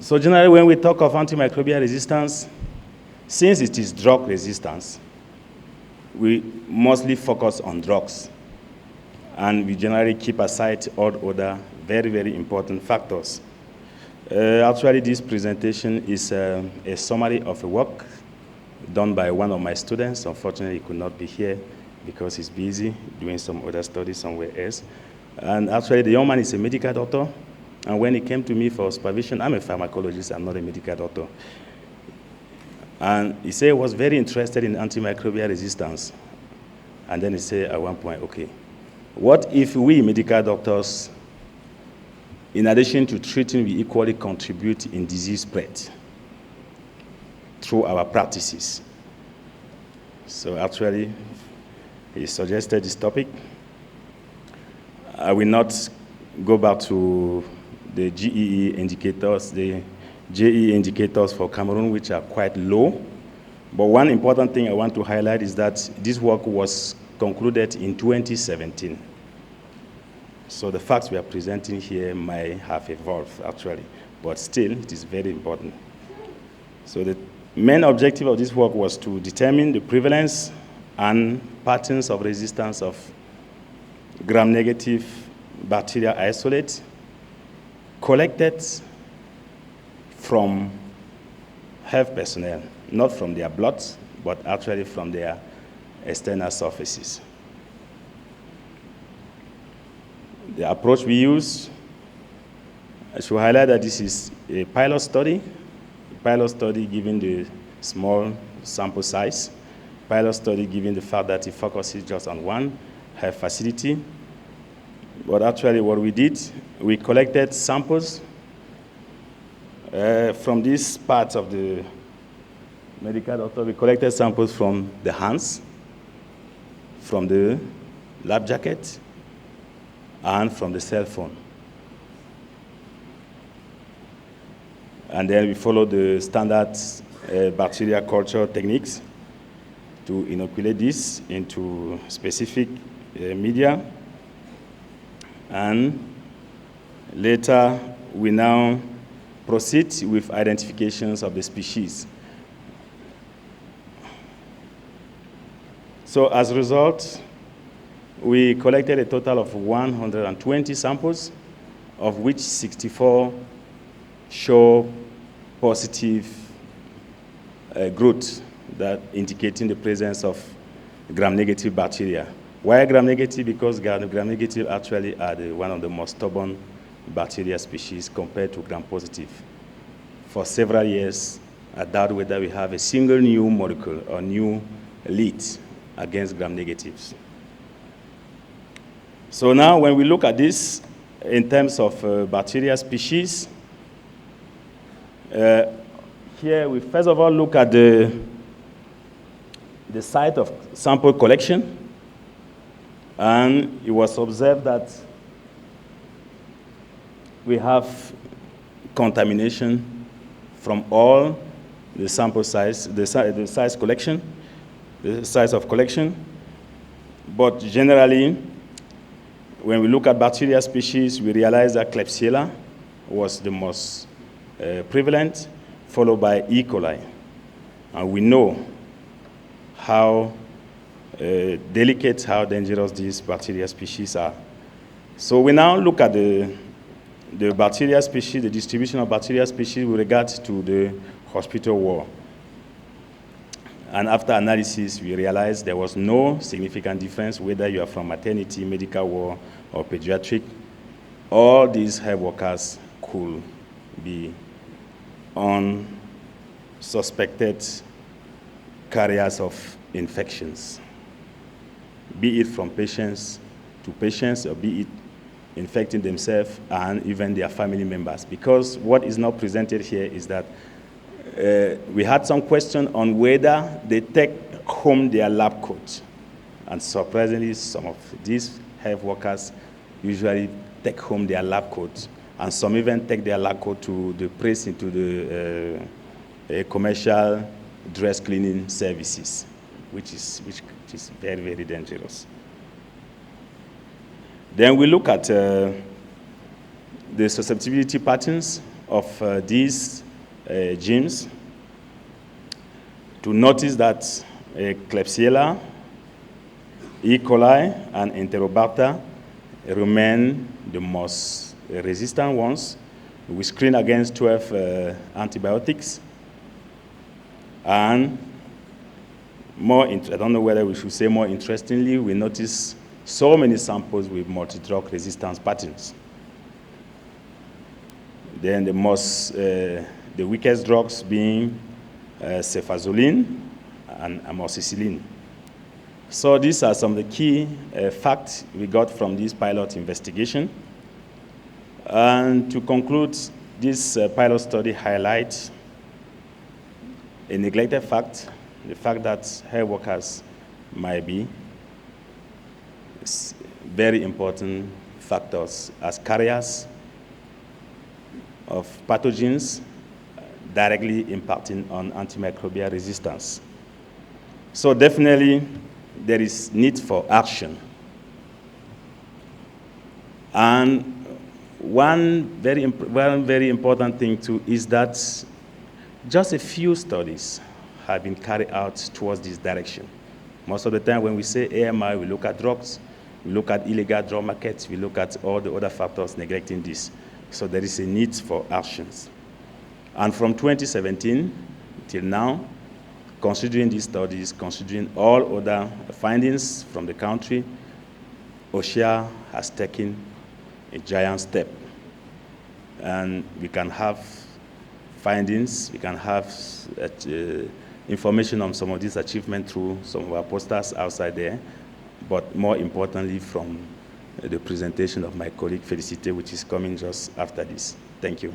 So generally, when we talk of antimicrobial resistance, since it is drug resistance, we mostly focus on drugs. And we generally keep aside all other very, very important factors. Actually, this presentation is a summary of a work done by one of my students. Unfortunately, he could not be here because he's busy doing some other studies somewhere else. And actually, the young man is a medical doctor. And when he came to me for supervision, I'm a pharmacologist, I'm not a medical doctor. And he said he was very interested in antimicrobial resistance. And then he said at one point, okay, what if we medical doctors, in addition to treating, we equally contribute in disease spread through our practices? So actually, he suggested this topic. I will not go back to the GEE indicators, the JE indicators for Cameroon, which are quite low. But one important thing I want to highlight is that this work was concluded in 2017. So the facts we are presenting here might have evolved, actually, but still, it is very important. So the main objective of this work was to determine the prevalence and patterns of resistance of gram-negative bacterial isolate collected from health personnel, not from their blood, but actually from their external surfaces. The approach we use, I should highlight that this is a pilot study given the small sample size, pilot study given the fact that it focuses just on one health facility. But actually what we did, we collected samples from this part of the medical doctor. We collected samples from the hands, from the lab jacket, and from the cell phone. And then we followed the standard bacteria culture techniques to inoculate this into specific media. And later, we now proceed with identifications of the species. So as a result, we collected a total of 120 samples, of which 64 show positive growth, that indicating the presence of gram-negative bacteria. Why gram-negative? Because gram-negative actually are one of the most stubborn bacteria species compared to gram-positive. For several years, I doubt whether we have a single new molecule or new lead against gram-negatives. So now when we look at this in terms of bacteria species, here we first of all look at the site of sample collection. And it was observed that we have contamination from all the sample size, the size collection, the size of collection. But generally, when we look at bacteria species, we realize that Klebsiella was the most prevalent, followed by E. coli. And we know how delicate, how dangerous these bacteria species are. So we now look at the bacteria species, the distribution of bacteria species with regard to the hospital ward. And after analysis, we realized there was no significant difference whether you are from maternity, medical ward, or pediatric. All these health workers could be unsuspected carriers of infections, be it from patients to patients, or be it infecting themselves and even their family members. Because what is not presented here is that we had some question on whether they take home their lab coat. And surprisingly, some of these health workers usually take home their lab coat, and some even take their lab coat to the press into the commercial dress cleaning services, which is very, very dangerous. Then we look at the susceptibility patterns of these genes to notice that Klebsiella, E. coli, and Enterobacter remain the most resistant ones. We screen against 12 antibiotics. And I don't know whether we should say more interestingly, we notice so many samples with multi-drug resistance patterns. Then the weakest drugs being cefazolin and amoxicillin. So these are some of the key facts we got from this pilot investigation. And to conclude, this pilot study highlights a neglected fact, the fact that health workers might be very important factors as carriers of pathogens directly impacting on antimicrobial resistance. So definitely there is need for action. And one very important thing too is that just a few studies have been carried out towards this direction. Most of the time when we say AMR, we look at drugs, we look at illegal drug markets, we look at all the other factors neglecting this. So there is a need for actions. And from 2017 till now, considering these studies, considering all other findings from the country, OSHA has taken a giant step. And we can have findings, we can have information on some of these achievements through some of our posters outside there, but more importantly from the presentation of my colleague Felicite, which is coming just after this. Thank you.